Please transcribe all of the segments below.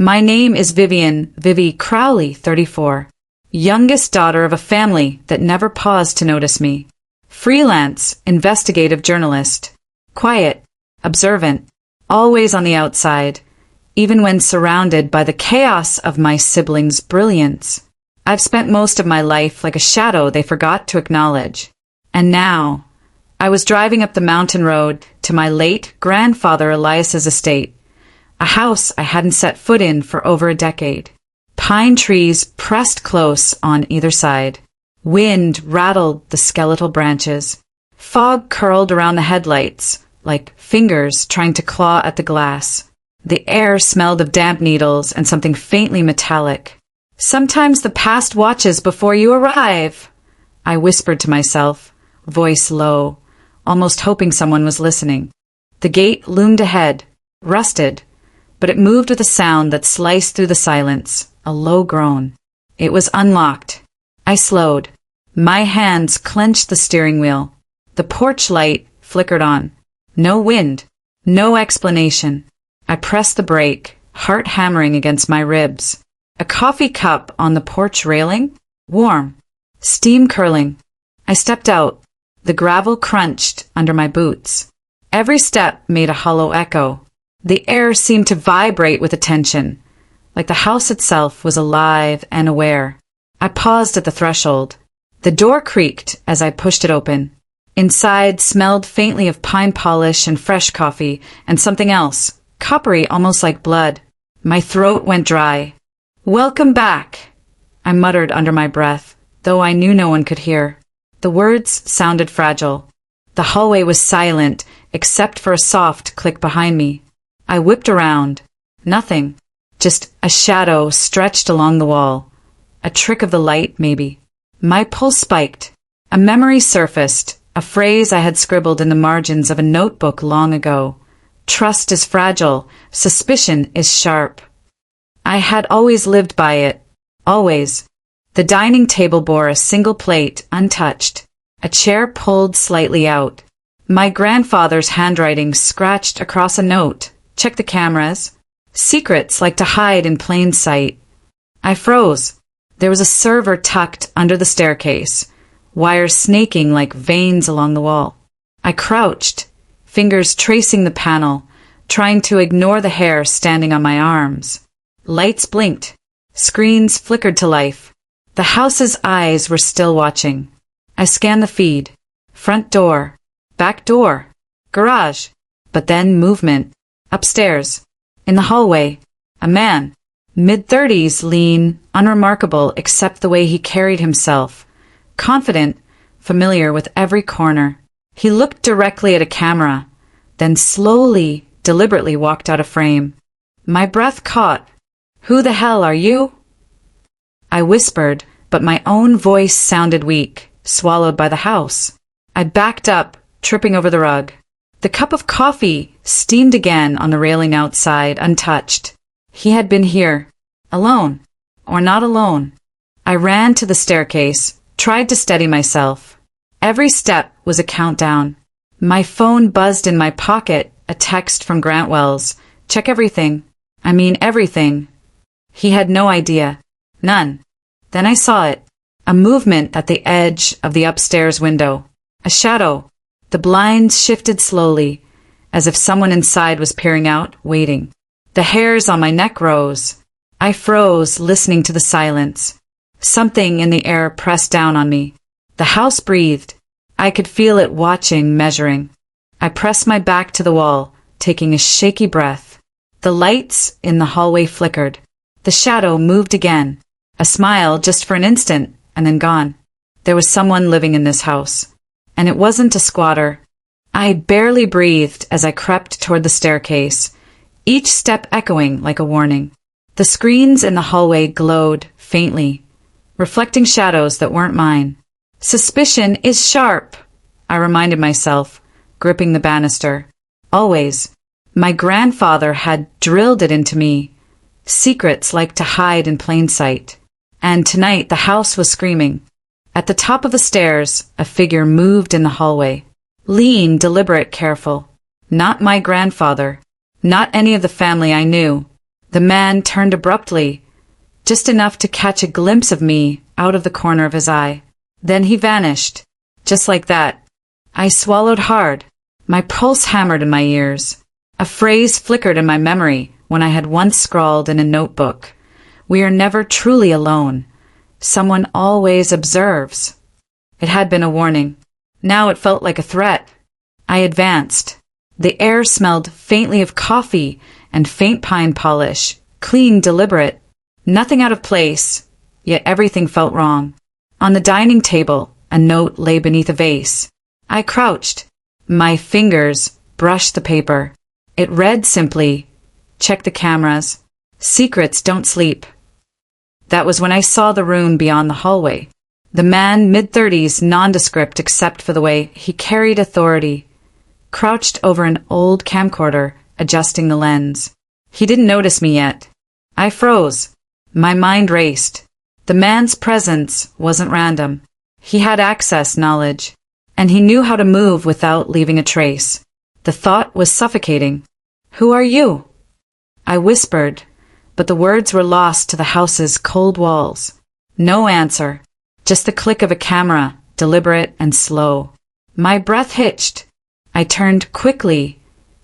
My name is Vivi Crowley, 34. Youngest daughter of a family that never paused to notice me. Freelance, investigative journalist. Quiet, observant, always on the outside, even when surrounded by the chaos of my siblings' brilliance. I've spent most of my life like a shadow they forgot to acknowledge. And now, I was driving up the mountain road to my late grandfather Elias's estate, a house I hadn't set foot in for over a decade. Pine trees pressed close on either side. Wind rattled the skeletal branches. Fog curled around the headlights, like fingers trying to claw at the glass. The air smelled of damp needles and something faintly metallic. Sometimes the past watches before you arrive, I whispered to myself, voice low, almost hoping someone was listening. The gate loomed ahead, rusted, but it moved with a sound that sliced through the silence, a low groan. It was unlocked. I slowed. My hands clenched the steering wheel. The porch light flickered on. No wind. No explanation. I pressed the brake, heart hammering against my ribs. A coffee cup on the porch railing? Warm. Steam curling. I stepped out. The gravel crunched under my boots. Every step made a hollow echo. The air seemed to vibrate with attention, like the house itself was alive and aware. I paused at the threshold. The door creaked as I pushed it open. Inside smelled faintly of pine polish and fresh coffee and something else, coppery almost like blood. My throat went dry. "Welcome back," I muttered under my breath, though I knew no one could hear. The words sounded fragile. The hallway was silent, except for a soft click behind me. I whipped around. Nothing. Just a shadow stretched along the wall. A trick of the light, maybe. My pulse spiked. A memory surfaced, a phrase I had scribbled in the margins of a notebook long ago. Trust is fragile. Suspicion is sharp. I had always lived by it. Always. The dining table bore a single plate, untouched. A chair pulled slightly out. My grandfather's handwriting scratched across a note. Check the cameras. Secrets like to hide in plain sight. I froze. There was a server tucked under the staircase, wires snaking like veins along the wall. I crouched, fingers tracing the panel, trying to ignore the hair standing on my arms. Lights blinked. Screens flickered to life. The house's eyes were still watching. I scanned the feed. Front door. Back door. Garage. But then movement. Upstairs. In the hallway. A man. Mid-30s, lean, unremarkable except the way he carried himself. Confident, familiar with every corner. He looked directly at a camera, then slowly, deliberately walked out of frame. My breath caught. "Who the hell are you?" I whispered, but my own voice sounded weak, swallowed by the house. I backed up, tripping over the rug. The cup of coffee steamed again on the railing outside, untouched. He had been here. Alone. Or not alone. I ran to the staircase, tried to steady myself. Every step was a countdown. My phone buzzed in my pocket, a text from Grant Wells. "Check everything. I mean everything." He had no idea. None. Then I saw it. A movement at the edge of the upstairs window. A shadow. The blinds shifted slowly, as if someone inside was peering out, waiting. The hairs on my neck rose. I froze, listening to the silence. Something in the air pressed down on me. The house breathed. I could feel it watching, measuring. I pressed my back to the wall, taking a shaky breath. The lights in the hallway flickered. The shadow moved again. A smile just for an instant, and then gone. There was someone living in this house. And it wasn't a squatter. I barely breathed as I crept toward the staircase, each step echoing like a warning. The screens in the hallway glowed faintly, reflecting shadows that weren't mine. Suspicion is sharp, I reminded myself, gripping the banister. Always. My grandfather had drilled it into me. Secrets like to hide in plain sight. And tonight the house was screaming. At the top of the stairs, a figure moved in the hallway. Lean, deliberate, careful. Not my grandfather. Not any of the family I knew. The man turned abruptly, just enough to catch a glimpse of me out of the corner of his eye. Then he vanished, just like that. I swallowed hard. My pulse hammered in my ears. A phrase flickered in my memory when I had once scrawled in a notebook. We are never truly alone. Someone always observes. It had been a warning. Now it felt like a threat. I advanced. The air smelled faintly of coffee and faint pine polish, clean, deliberate. Nothing out of place, yet everything felt wrong. On the dining table, a note lay beneath a vase. I crouched. My fingers brushed the paper. It read simply, "Check the cameras. Secrets don't sleep." That was when I saw the rune beyond the hallway. The man, mid-30s, nondescript except for the way he carried authority, crouched over an old camcorder, adjusting the lens. He didn't notice me yet. I froze. My mind raced. The man's presence wasn't random. He had access knowledge, and he knew how to move without leaving a trace. The thought was suffocating. "Who are you?" I whispered, but the words were lost to the house's cold walls. No answer, just the click of a camera, deliberate and slow. My breath hitched. I turned quickly,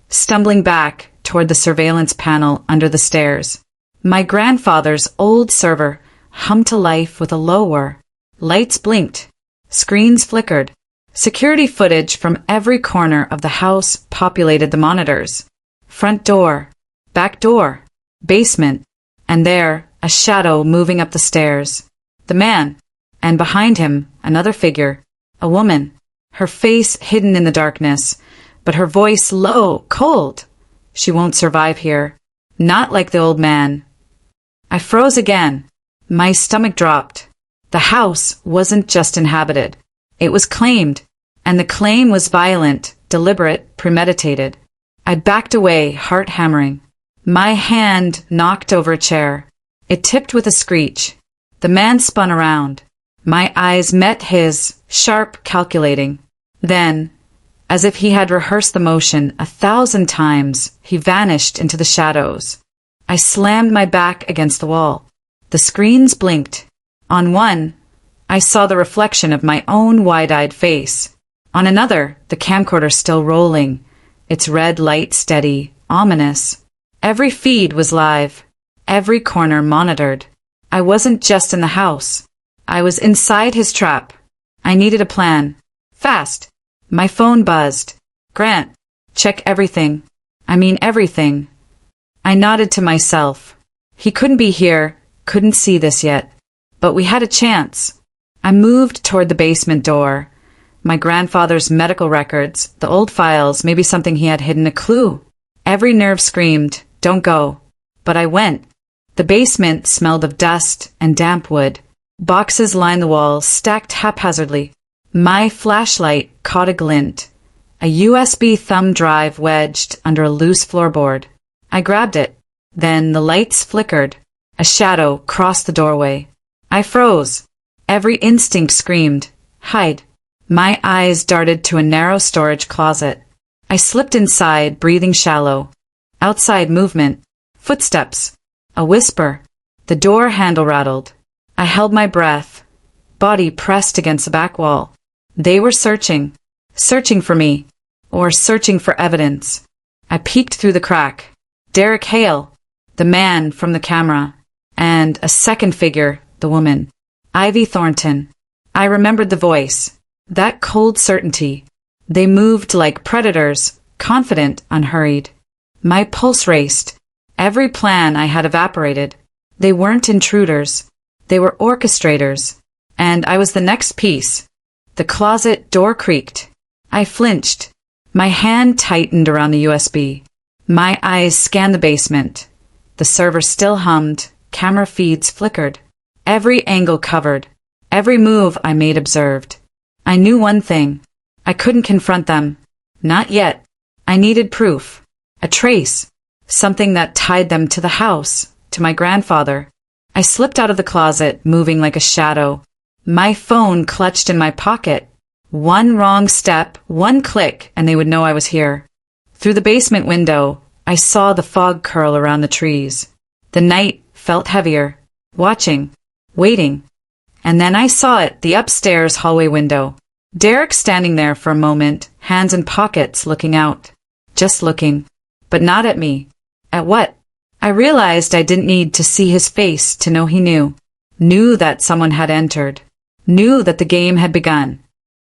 stumbling back toward the surveillance panel under the stairs. My grandfather's old server hummed to life with a low whir. Lights blinked. Screens flickered. Security footage from every corner of the house populated the monitors. Front door, back door, basement, and there, a shadow moving up the stairs. The man, and behind him, another figure, a woman, her face hidden in the darkness, but her voice low, cold. "She won't survive here. Not like the old man." I froze again. My stomach dropped. The house wasn't just inhabited. It was claimed, and the claim was violent, deliberate, premeditated. I backed away, heart hammering. My hand knocked over a chair. It tipped with a screech. The man spun around. My eyes met his, sharp, calculating. Then, as if he had rehearsed the motion 1,000 times, he vanished into the shadows. I slammed my back against the wall. The screens blinked. On one, I saw the reflection of my own wide-eyed face. On another, the camcorder still rolling, its red light steady, ominous. Every feed was live, every corner monitored. I wasn't just in the house. I was inside his trap. I needed a plan. Fast. My phone buzzed. "Grant, check everything. I mean everything." I nodded to myself. He couldn't be here, couldn't see this yet. But we had a chance. I moved toward the basement door. My grandfather's medical records, the old files, maybe something he had hidden, a clue. Every nerve screamed, "Don't go." But I went. The basement smelled of dust and damp wood. Boxes lined the walls, stacked haphazardly. My flashlight caught a glint. A USB thumb drive wedged under a loose floorboard. I grabbed it. Then the lights flickered. A shadow crossed the doorway. I froze. Every instinct screamed, "Hide." My eyes darted to a narrow storage closet. I slipped inside, breathing shallow. Outside movement. Footsteps. A whisper. The door handle rattled. I held my breath. Body pressed against the back wall. They were searching. Searching for me. Or searching for evidence. I peeked through the crack. Derek Hale, the man from the camera. And a second figure, the woman. Ivy Thornton. I remembered the voice. That cold certainty. They moved like predators, confident, unhurried. My pulse raced. Every plan I had evaporated. They weren't intruders. They were orchestrators. And I was the next piece. The closet door creaked. I flinched. My hand tightened around the USB. My eyes scanned the basement. The server still hummed. Camera feeds flickered. Every angle covered. Every move I made observed. I knew one thing. I couldn't confront them. Not yet. I needed proof. A trace. Something that tied them to the house, to my grandfather. I slipped out of the closet, moving like a shadow. My phone clutched in my pocket. One wrong step, one click, and they would know I was here. Through the basement window, I saw the fog curl around the trees. The night felt heavier. Watching. Waiting. And then I saw it, the upstairs hallway window. Derek standing there for a moment, hands in pockets, looking out. Just looking. But not at me. At what? I realized I didn't need to see his face to know he knew. Knew that someone had entered. Knew that the game had begun.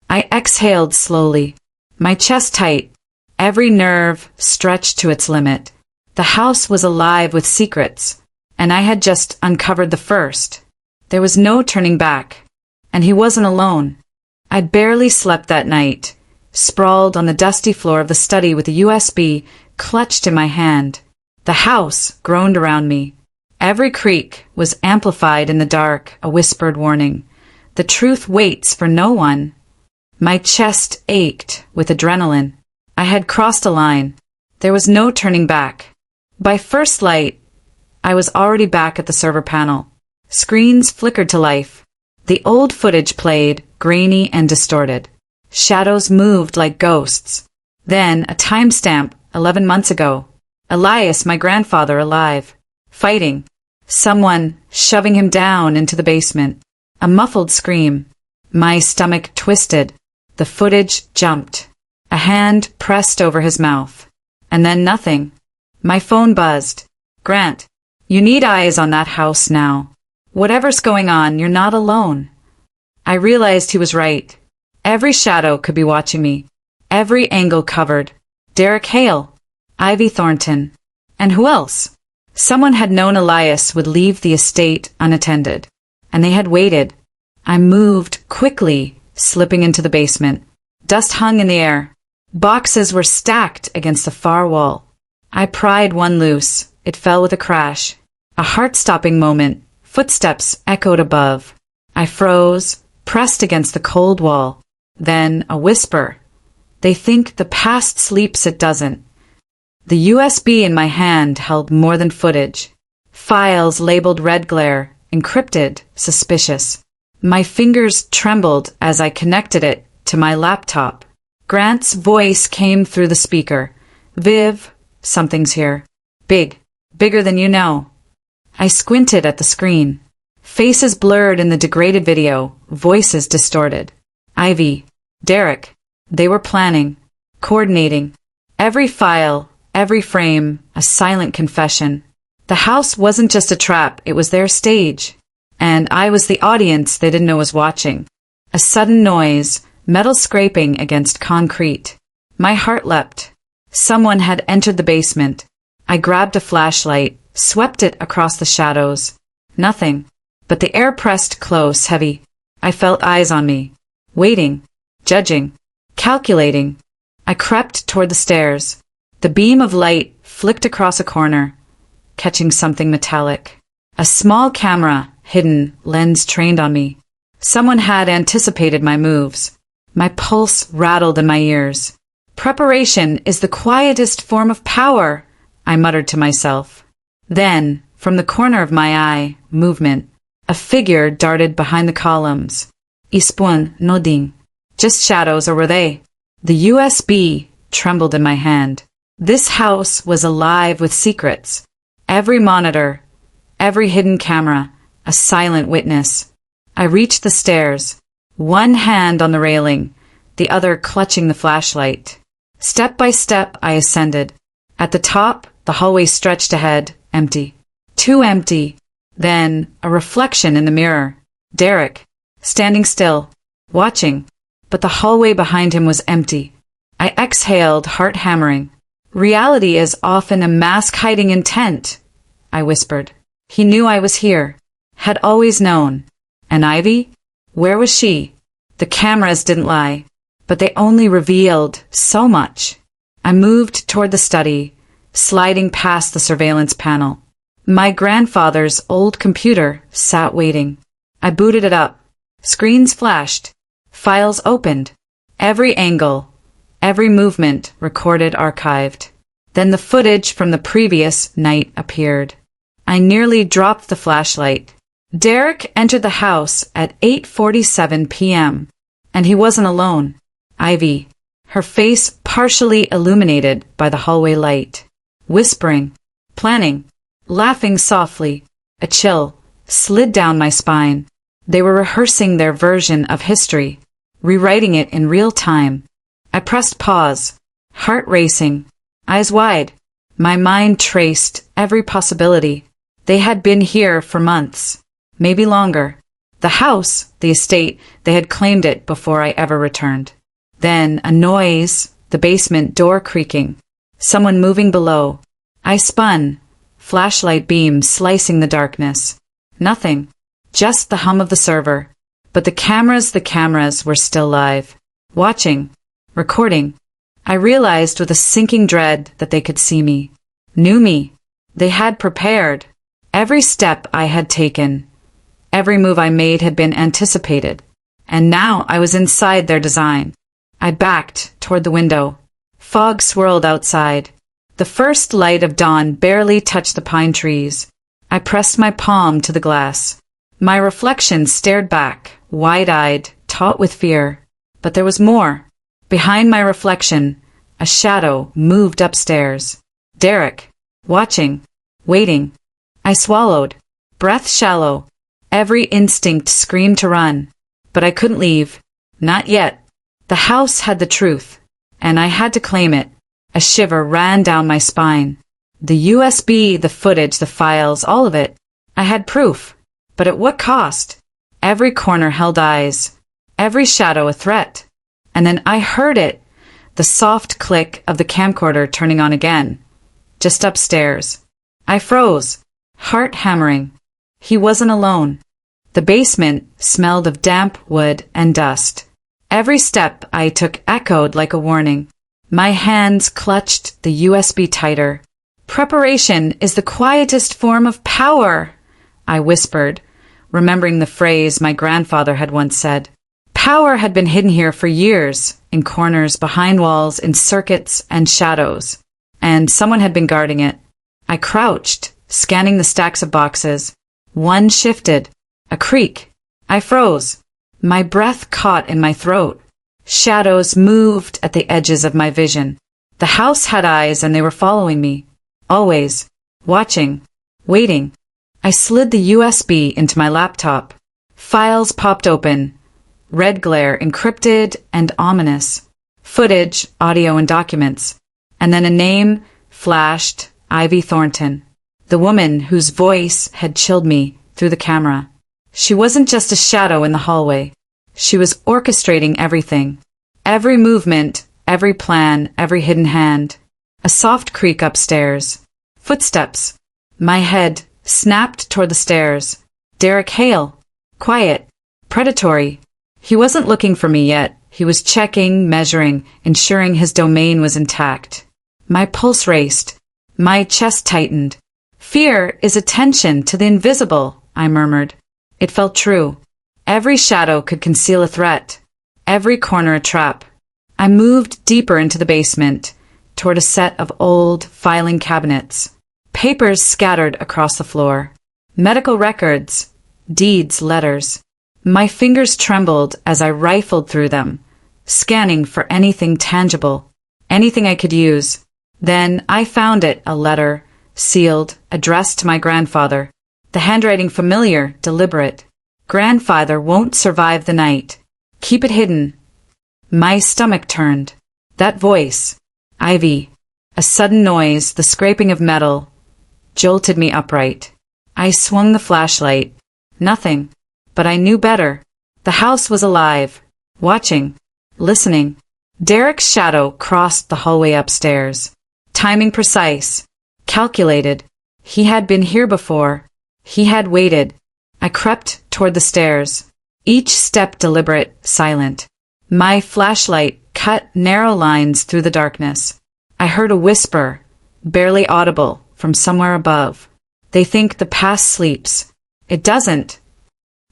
I exhaled slowly. My chest tight. Every nerve stretched to its limit. The house was alive with secrets, and I had just uncovered the first. There was no turning back, and he wasn't alone. I barely slept that night, sprawled on the dusty floor of the study with a USB clutched in my hand. The house groaned around me. Every creak was amplified in the dark, a whispered warning. The truth waits for no one. My chest ached with adrenaline. I had crossed a line. There was no turning back. By first light, I was already back at the server panel. Screens flickered to life. The old footage played, grainy and distorted. Shadows moved like ghosts. Then a timestamp, 11 months ago. Elias, my grandfather, alive. Fighting. Someone shoving him down into the basement. A muffled scream. My stomach twisted. The footage jumped. A hand pressed over his mouth. And then nothing. My phone buzzed. Grant, you need eyes on that house now. Whatever's going on, you're not alone. I realized he was right. Every shadow could be watching me. Every angle covered. Derek Hale. Ivy Thornton. And who else? Someone had known Elias would leave the estate unattended. And they had waited. I moved quickly, slipping into the basement. Dust hung in the air. Boxes were stacked against the far wall. I pried one loose. It fell with a crash. A heart-stopping moment. Footsteps echoed above. I froze, pressed against the cold wall. Then a whisper. They think the past sleeps, it doesn't. The USB in my hand held more than footage. Files labeled red glare, encrypted, suspicious. My fingers trembled as I connected it to my laptop. Grant's voice came through the speaker. Viv, something's here. Big. Bigger than you know. I squinted at the screen. Faces blurred in the degraded video, voices distorted. Ivy. Derek. They were planning. Coordinating. Every file, every frame, a silent confession. The house wasn't just a trap, it was their stage. And I was the audience they didn't know was watching. A sudden noise, metal scraping against concrete. My heart leapt. Someone had entered the basement. I grabbed a flashlight, swept it across the shadows. Nothing. But the air pressed close, heavy. I felt eyes on me. Waiting. Judging. Calculating. I crept toward the stairs. The beam of light flicked across a corner, catching something metallic. A small camera, hidden, lens trained on me. Someone had anticipated my moves. My pulse rattled in my ears. Preparation is the quietest form of power, I muttered to myself. Then, from the corner of my eye, movement. A figure darted behind the columns. Ispun, nodding. Just shadows, or were they? The USB trembled in my hand. This house was alive with secrets. Every monitor, every hidden camera, a silent witness. I reached the stairs, one hand on the railing, the other clutching the flashlight. Step by step, I ascended. At the top, the hallway stretched ahead, empty. Too empty. Then, a reflection in the mirror. Derek, standing still, watching. But the hallway behind him was empty. I exhaled, heart hammering. Reality is often a mask hiding intent, I whispered. He knew I was here. Had always known. And Ivy? Where was she? The cameras didn't lie, but they only revealed so much. I moved toward the study, sliding past the surveillance panel. My grandfather's old computer sat waiting. I booted it up. Screens flashed. Files opened. Every angle, every movement recorded, archived. Then the footage from the previous night appeared. I nearly dropped the flashlight. Derek entered the house at 8:47 p.m. And he wasn't alone. Ivy, her face partially illuminated by the hallway light. Whispering. Planning. laughing softly. A chill slid down my spine. They were rehearsing their version of history, rewriting it in real time. I pressed pause, heart racing, eyes wide. My mind traced every possibility. They had been here for months, maybe longer. The house, the estate, they had claimed it before I ever returned. Then a noise, the basement door creaking, someone moving below. I spun, flashlight beam slicing the darkness. Nothing, just the hum of the server. But the cameras were still live, watching, recording. I realized with a sinking dread that they could see me, knew me. They had prepared. Every step I had taken, every move I made had been anticipated. And now I was inside their design. I backed toward the window. Fog swirled outside. The first light of dawn barely touched the pine trees. I pressed my palm to the glass. My reflection stared back, wide-eyed, taut with fear. But there was more. Behind my reflection, a shadow moved upstairs. Derek, watching, waiting. I swallowed, breath shallow. Every instinct screamed to run. But I couldn't leave. Not yet. The house had the truth, and I had to claim it. A shiver ran down my spine. The USB, the footage, the files, all of it. I had proof. But at what cost? Every corner held eyes. Every shadow a threat. And then I heard it. The soft click of the camcorder turning on again. Just upstairs. I froze. Heart hammering. He wasn't alone. The basement smelled of damp wood and dust. Every step I took echoed like a warning. My hands clutched the USB tighter. Preparation is the quietest form of power, I whispered, remembering the phrase my grandfather had once said. Power had been hidden here for years, in corners, behind walls, in circuits and shadows. And someone had been guarding it. I crouched, scanning the stacks of boxes. One shifted. A creak. I froze. My breath caught in my throat. Shadows moved at the edges of my vision. The house had eyes and they were following me. Always. Watching. Waiting. I slid the USB into my laptop. Files popped open. Red glare, encrypted and ominous. Footage, audio and documents. And then a name flashed. Ivy Thornton. The woman whose voice had chilled me through the camera. She wasn't just a shadow in the hallway. She was orchestrating everything. Every movement, every plan, every hidden hand. A soft creak upstairs. Footsteps. My head snapped toward the stairs. Derek Hale. Quiet. Predatory. He wasn't looking for me yet. He was checking, measuring, ensuring his domain was intact. My pulse raced. My chest tightened. Fear is attention to the invisible, I murmured. It felt true. Every shadow could conceal a threat. Every corner a trap. I moved deeper into the basement, toward a set of old filing cabinets. Papers scattered across the floor. Medical records. Deeds, letters. My fingers trembled as I rifled through them, scanning for anything tangible, anything I could use. Then I found it, a letter, sealed, addressed to my grandfather. The handwriting familiar, deliberate. Grandfather won't survive the night. Keep it hidden. My stomach turned. That voice. Ivy. A sudden noise, the scraping of metal, jolted me upright. I swung the flashlight. Nothing. But I knew better. The house was alive. Watching. Listening. Derek's shadow crossed the hallway upstairs. Timing precise. Calculated. He had been here before. He had waited. I crept toward the stairs. Each step deliberate, silent. My flashlight cut narrow lines through the darkness. I heard a whisper, barely audible, from somewhere above. They think the past sleeps. It doesn't.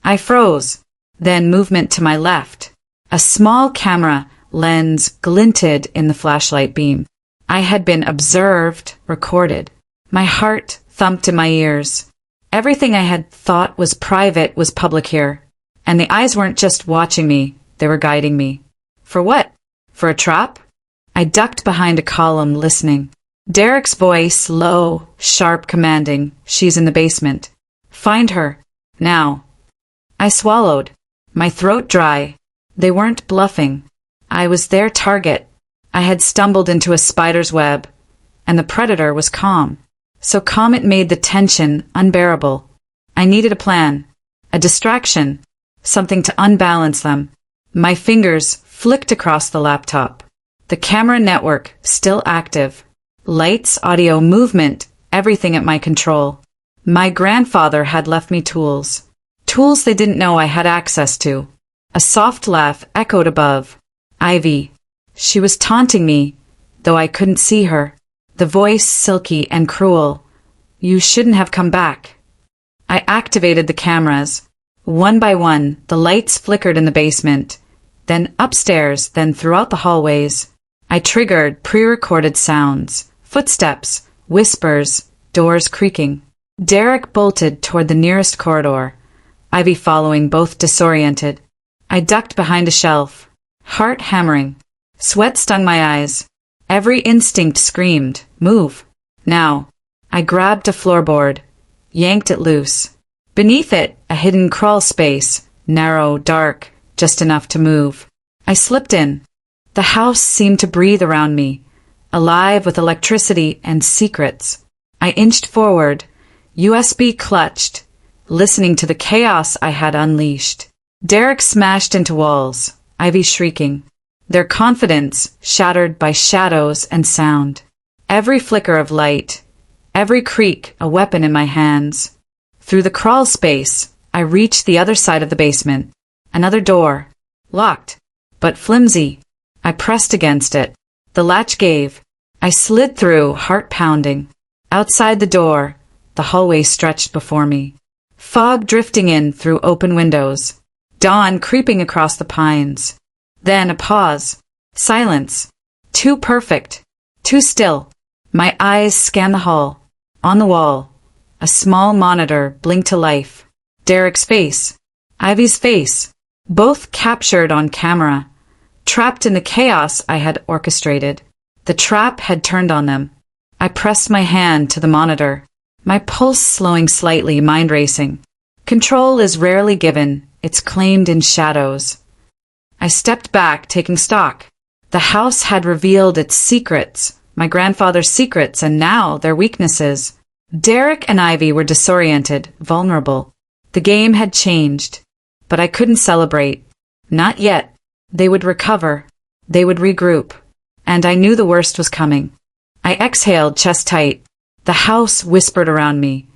I froze. Then movement to my left. A small camera lens glinted in the flashlight beam. I had been observed, recorded. My heart thumped in my ears. Everything I had thought was private was public here. And the eyes weren't just watching me, they were guiding me. For what? For a trap? I ducked behind a column, listening. Derek's voice, low, sharp, commanding. She's in the basement. Find her. Now. I swallowed. My throat dry. They weren't bluffing. I was their target. I had stumbled into a spider's web, and the predator was calm. So calm it made the tension unbearable. I needed a plan, a distraction, something to unbalance them. My fingers flicked across the laptop. The camera network still active. Lights, audio, movement, everything at my control. My grandfather had left me tools. Tools they didn't know I had access to. A soft laugh echoed above. Ivy. She was taunting me, though I couldn't see her. The voice silky and cruel. You shouldn't have come back. I activated the cameras. One by one, the lights flickered in the basement, then upstairs, then throughout the hallways. I triggered pre-recorded sounds, footsteps, whispers, doors creaking. Derek bolted toward the nearest corridor, Ivy following, both disoriented. I ducked behind a shelf, heart hammering. Sweat stung my eyes. Every instinct screamed, move. Now. I grabbed a floorboard, yanked it loose. Beneath it, a hidden crawl space, narrow, dark, just enough to move. I slipped in. The house seemed to breathe around me, alive with electricity and secrets. I inched forward, USB clutched, listening to the chaos I had unleashed. Derek smashed into walls, Ivy shrieking, their confidence shattered by shadows and sound. Every flicker of light, every creak a weapon in my hands. Through the crawl space, I reached the other side of the basement. Another door, locked, but flimsy. I pressed against it. The latch gave. I slid through, heart pounding. Outside the door, the hallway stretched before me. Fog drifting in through open windows. Dawn creeping across the pines. Then a pause. Silence. Too perfect. Too still. My eyes scanned the hall. On the wall, a small monitor blinked to life. Derek's face. Ivy's face. Both captured on camera. Trapped in the chaos I had orchestrated. The trap had turned on them. I pressed my hand to the monitor. My pulse slowing slightly, mind racing. Control is rarely given. It's claimed in shadows. I stepped back, taking stock. The house had revealed its secrets, my grandfather's secrets, and now their weaknesses. Derek and Ivy were disoriented, vulnerable. The game had changed. But I couldn't celebrate. Not yet. They would recover. They would regroup. And I knew the worst was coming. I exhaled, chest tight. The house whispered around me,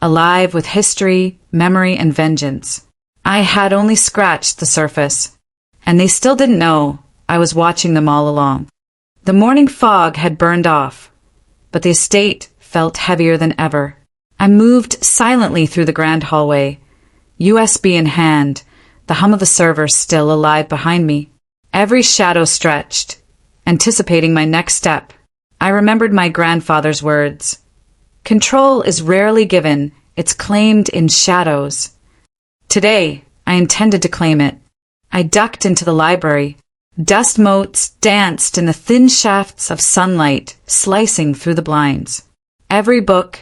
alive with history, memory, and vengeance. I had only scratched the surface. And they still didn't know I was watching them all along. The morning fog had burned off, but the estate felt heavier than ever. I moved silently through the grand hallway, USB in hand, the hum of the server still alive behind me. Every shadow stretched, anticipating my next step. I remembered my grandfather's words. Control is rarely given, it's claimed in shadows. Today, I intended to claim it. I ducked into the library. Dust motes danced in the thin shafts of sunlight, slicing through the blinds. Every book,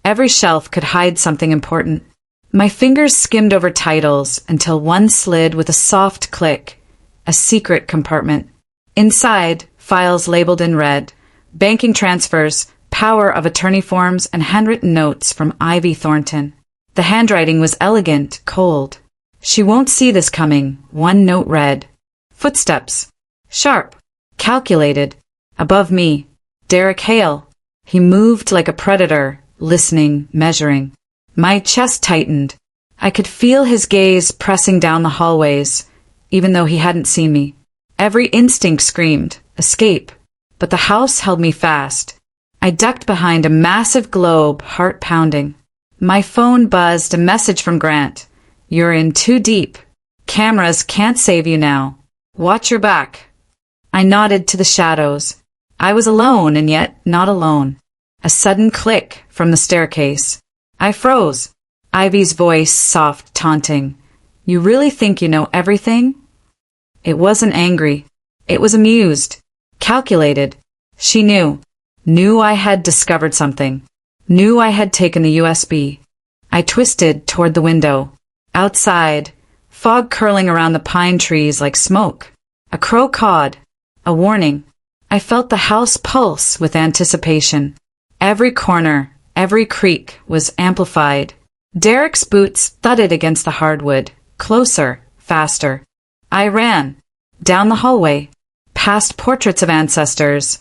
every shelf could hide something important. My fingers skimmed over titles until one slid with a soft click, a secret compartment. Inside, files labeled in red, banking transfers, power of attorney forms, and handwritten notes from Ivy Thornton. The handwriting was elegant, cold. She won't see this coming, one note read. Footsteps. Sharp. Calculated. Above me. Derek Hale. He moved like a predator, listening, measuring. My chest tightened. I could feel his gaze pressing down the hallways, even though he hadn't seen me. Every instinct screamed, escape, but the house held me fast. I ducked behind a massive globe, heart pounding. My phone buzzed, a message from Grant. You're in too deep. Cameras can't save you now. Watch your back. I nodded to the shadows. I was alone and yet not alone. A sudden click from the staircase. I froze. Ivy's voice soft, taunting. You really think you know everything? It wasn't angry. It was amused. Calculated. She knew. Knew I had discovered something. Knew I had taken the USB. I twisted toward the window. Outside, fog curling around the pine trees like smoke. A crow cawed. A warning. I felt the house pulse with anticipation. Every corner, every creak was amplified. Derek's boots thudded against the hardwood. Closer, faster. I ran. Down the hallway. Past portraits of ancestors.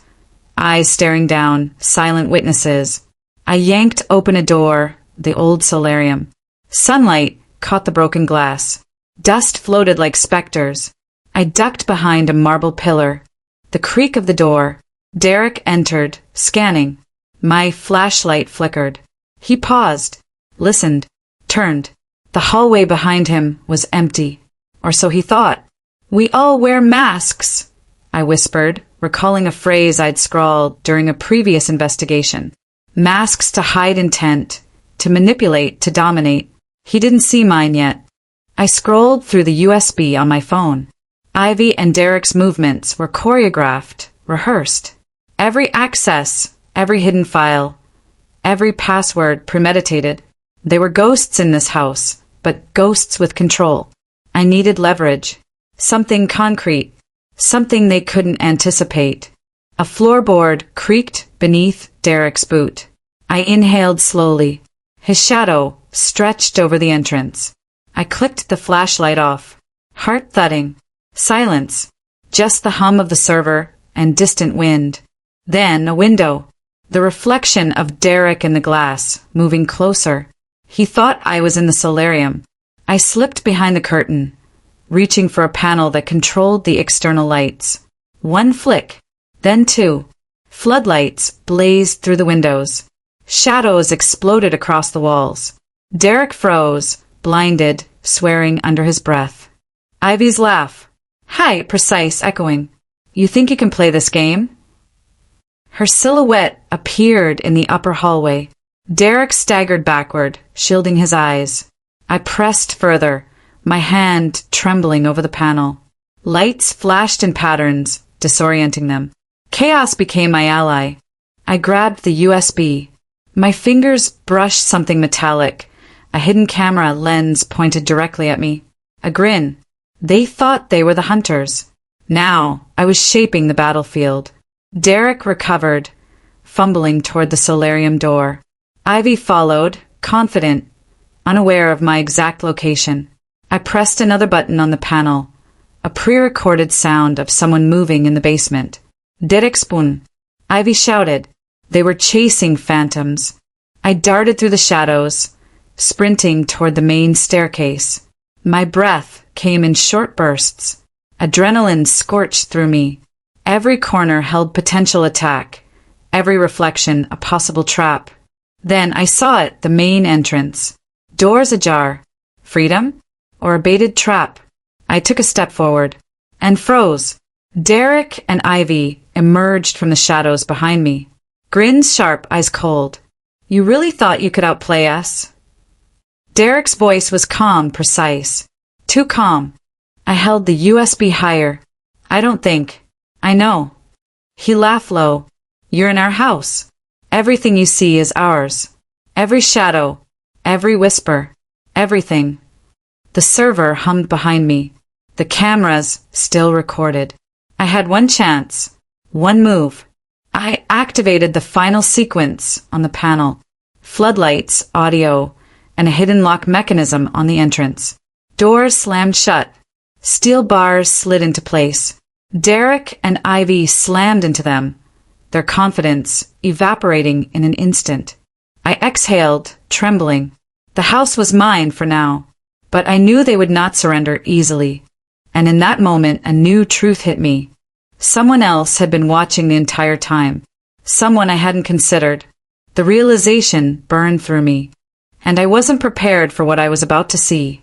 Eyes staring down, silent witnesses. I yanked open a door, the old solarium. Sunlight caught the broken glass. Dust floated like specters. I ducked behind a marble pillar. The creak of the door. Derek entered, scanning. My flashlight flickered. He paused, listened, turned. The hallway behind him was empty. Or so he thought. "We all wear masks," I whispered, recalling a phrase I'd scrawled during a previous investigation. Masks to hide intent, to manipulate, to dominate. He didn't see mine yet. I scrolled through the USB on my phone. Ivy and Derek's movements were choreographed, rehearsed. Every access, every hidden file, every password premeditated. They were ghosts in this house, but ghosts with control. I needed leverage. Something concrete. Something they couldn't anticipate. A floorboard creaked beneath Derek's boot. I inhaled slowly. His shadow stretched over the entrance. I clicked the flashlight off. Heart thudding. Silence. Just the hum of the server and distant wind. Then a window. The reflection of Derek in the glass, moving closer. He thought I was in the solarium. I slipped behind the curtain, reaching for a panel that controlled the external lights. One flick, then two. Floodlights blazed through the windows. Shadows exploded across the walls. Derek froze, blinded, swearing under his breath. Ivy's laugh. Hi, precise, echoing. You think you can play this game? Her silhouette appeared in the upper hallway. Derek staggered backward, shielding his eyes. I pressed further, my hand trembling over the panel. Lights flashed in patterns, disorienting them. Chaos became my ally. I grabbed the USB. My fingers brushed something metallic. A hidden camera lens pointed directly at me. A grin. They thought they were the hunters. Now I was shaping the battlefield. Derek recovered, fumbling toward the solarium door. Ivy followed, confident, unaware of my exact location. I pressed another button on the panel. A pre-recorded sound of someone moving in the basement. Derek spun. Ivy shouted. They were chasing phantoms. I darted through the shadows, sprinting toward the main staircase. My breath came in short bursts. Adrenaline scorched through me. Every corner held potential attack. Every reflection a possible trap. Then I saw it, the main entrance. Doors ajar. Freedom? Or a baited trap? I took a step forward. And froze. Derek and Ivy emerged from the shadows behind me. Grins sharp, eyes cold. You really thought you could outplay us? Derek's voice was calm, precise. Too calm. I held the USB higher. I don't think. I know. He laughed low. You're in our house. Everything you see is ours. Every shadow, every whisper, everything. The server hummed behind me. The cameras still recorded. I had one chance, one move. I activated the final sequence on the panel. Floodlights, audio, and a hidden lock mechanism on the entrance. Doors slammed shut. Steel bars slid into place. Derek and Ivy slammed into them, their confidence evaporating in an instant. I exhaled, trembling. The house was mine for now, but I knew they would not surrender easily. And in that moment, a new truth hit me. Someone else had been watching the entire time. Someone I hadn't considered. The realization burned through me, and I wasn't prepared for what I was about to see.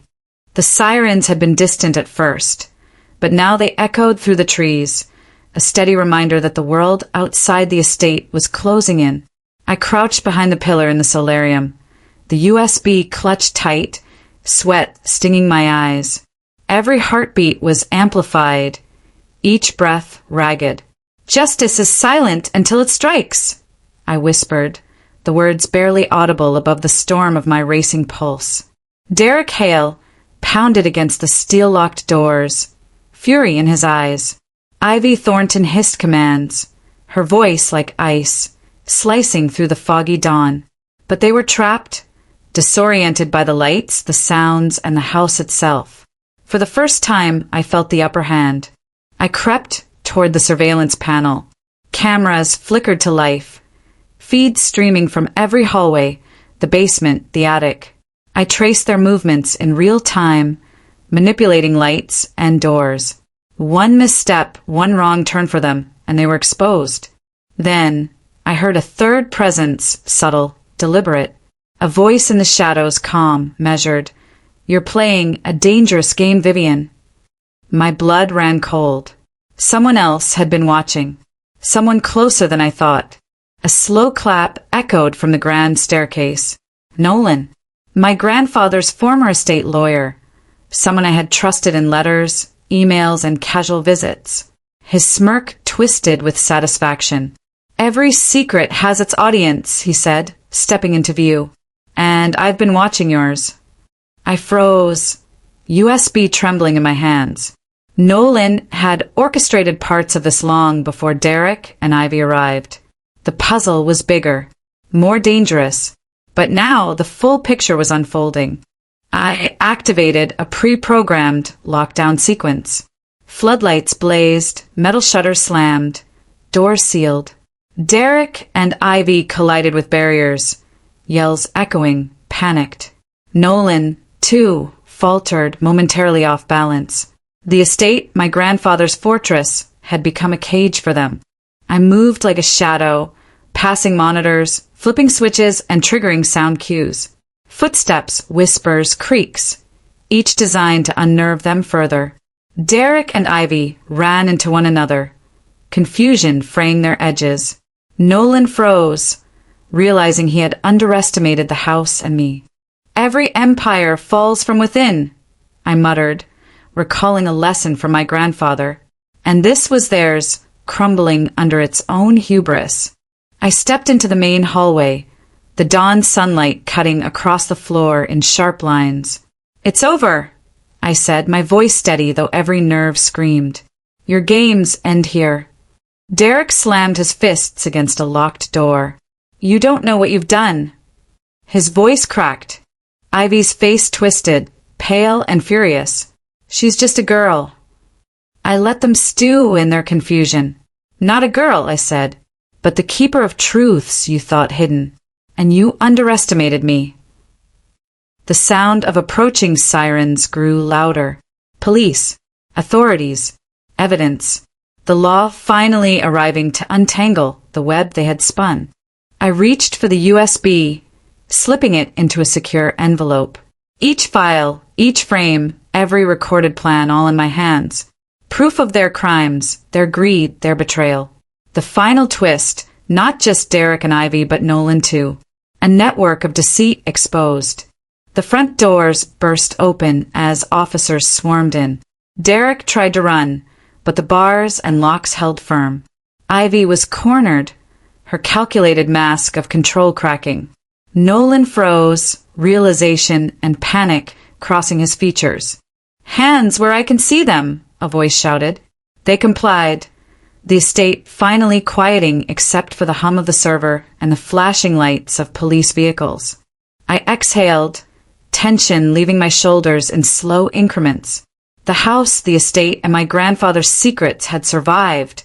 The sirens had been distant at first, but now they echoed through the trees, a steady reminder that the world outside the estate was closing in. I crouched behind the pillar in the solarium, the USB clutched tight, sweat stinging my eyes. Every heartbeat was amplified, each breath ragged. Justice is silent until it strikes, I whispered, the words barely audible above the storm of my racing pulse. Derek Hale pounded against the steel-locked doors, fury in his eyes. Ivy Thornton hissed commands, her voice like ice, slicing through the foggy dawn. But they were trapped, disoriented by the lights, the sounds, and the house itself. For the first time, I felt the upper hand. I crept toward the surveillance panel. Cameras flickered to life, feeds streaming from every hallway, the basement, the attic. I traced their movements in real time, manipulating lights and doors. One misstep, one wrong turn for them, and they were exposed. Then, I heard a third presence, subtle, deliberate. A voice in the shadows, calm, measured. You're playing a dangerous game, Vivian. My blood ran cold. Someone else had been watching. Someone closer than I thought. A slow clap echoed from the grand staircase. Nolan. My grandfather's former estate lawyer. Someone I had trusted in letters, emails, and casual visits. His smirk twisted with satisfaction. Every secret has its audience, he said, stepping into view. And I've been watching yours. I froze, USB trembling in my hands. Nolan had orchestrated parts of this long before Derek and Ivy arrived. The puzzle was bigger, more dangerous, but now the full picture was unfolding. I activated a pre-programmed lockdown sequence. Floodlights blazed, metal shutters slammed, doors sealed. Derek and Ivy collided with barriers, yells echoing, panicked. Nolan, too, faltered, momentarily off balance. The estate, my grandfather's fortress, had become a cage for them. I moved like a shadow, passing monitors, flipping switches, and triggering sound cues. Footsteps, whispers, creaks, each designed to unnerve them further. Derek and Ivy ran into one another, confusion fraying their edges. Nolan froze, realizing he had underestimated the house and me. Every empire falls from within, I muttered, recalling a lesson from my grandfather. And this was theirs, crumbling under its own hubris. I stepped into the main hallway, the dawn sunlight cutting across the floor in sharp lines. It's over, I said, my voice steady though every nerve screamed. Your games end here. Derek slammed his fists against a locked door. You don't know what you've done. His voice cracked. Ivy's face twisted, pale and furious. She's just a girl. I let them stew in their confusion. Not a girl, I said, but the keeper of truths you thought hidden. And you underestimated me. The sound of approaching sirens grew louder. Police, authorities, evidence. The law finally arriving to untangle the web they had spun. I reached for the USB, slipping it into a secure envelope. Each file, each frame, every recorded plan all in my hands. Proof of their crimes, their greed, their betrayal. The final twist, not just Derek and Ivy, but Nolan too. A network of deceit exposed. The front doors burst open as officers swarmed in. Derek tried to run, but the bars and locks held firm. Ivy was cornered, her calculated mask of control cracking. Nolan froze, realization and panic crossing his features. Hands where I can see them, a voice shouted. They complied, the estate finally quieting except for the hum of the server and the flashing lights of police vehicles. I exhaled, tension leaving my shoulders in slow increments. The house, the estate, and my grandfather's secrets had survived,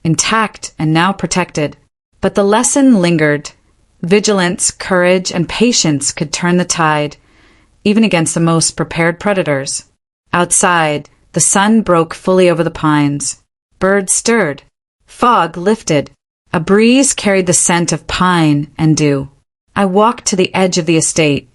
intact and now protected. But the lesson lingered. Vigilance, courage, and patience could turn the tide, even against the most prepared predators. Outside, the sun broke fully over the pines. Birds stirred. Fog lifted. A breeze carried the scent of pine and dew. I walked to the edge of the estate,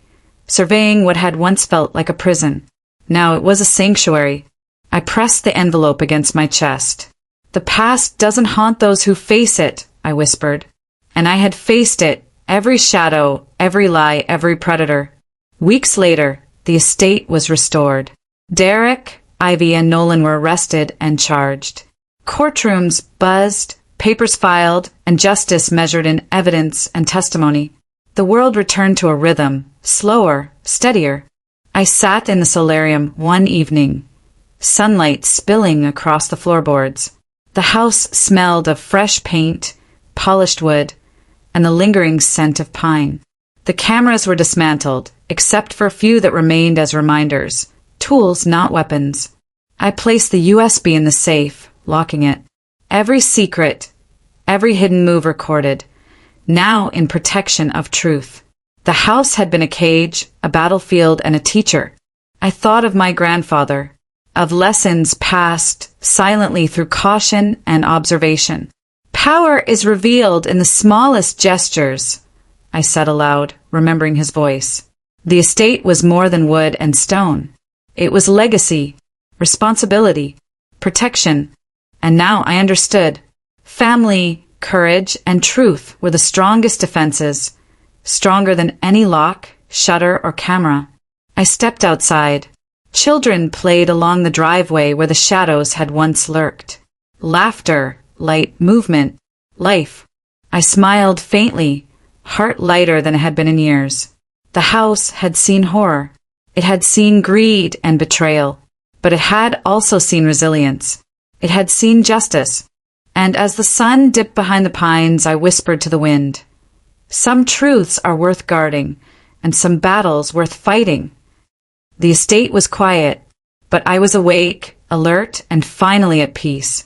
surveying what had once felt like a prison. Now it was a sanctuary. I pressed the envelope against my chest. The past doesn't haunt those who face it, I whispered. And I had faced it, every shadow, every lie, every predator. Weeks later, the estate was restored. Derek, Ivy, and Nolan were arrested and charged. Courtrooms buzzed, papers filed, and justice measured in evidence and testimony, the world returned to a rhythm, slower, steadier. I sat in the solarium one evening, sunlight spilling across the floorboards. The house smelled of fresh paint, polished wood, and the lingering scent of pine. The cameras were dismantled, except for a few that remained as reminders, tools, not weapons. I placed the USB in the safe, locking it. Every secret, every hidden move recorded, now in protection of truth. The house had been a cage, a battlefield, and a teacher. I thought of my grandfather, of lessons passed silently through caution and observation. Power is revealed in the smallest gestures, I said aloud, remembering his voice. The estate was more than wood and stone. It was legacy, responsibility, protection, and now I understood. Family, courage, and truth were the strongest defenses, stronger than any lock, shutter, or camera. I stepped outside. Children played along the driveway where the shadows had once lurked. Laughter, light, movement, life. I smiled faintly, heart lighter than it had been in years. The house had seen horror. It had seen greed and betrayal, but it had also seen resilience. It had seen justice. And as the sun dipped behind the pines, I whispered to the wind, "Some truths are worth guarding, and some battles worth fighting." The estate was quiet, but I was awake, alert, and finally at peace.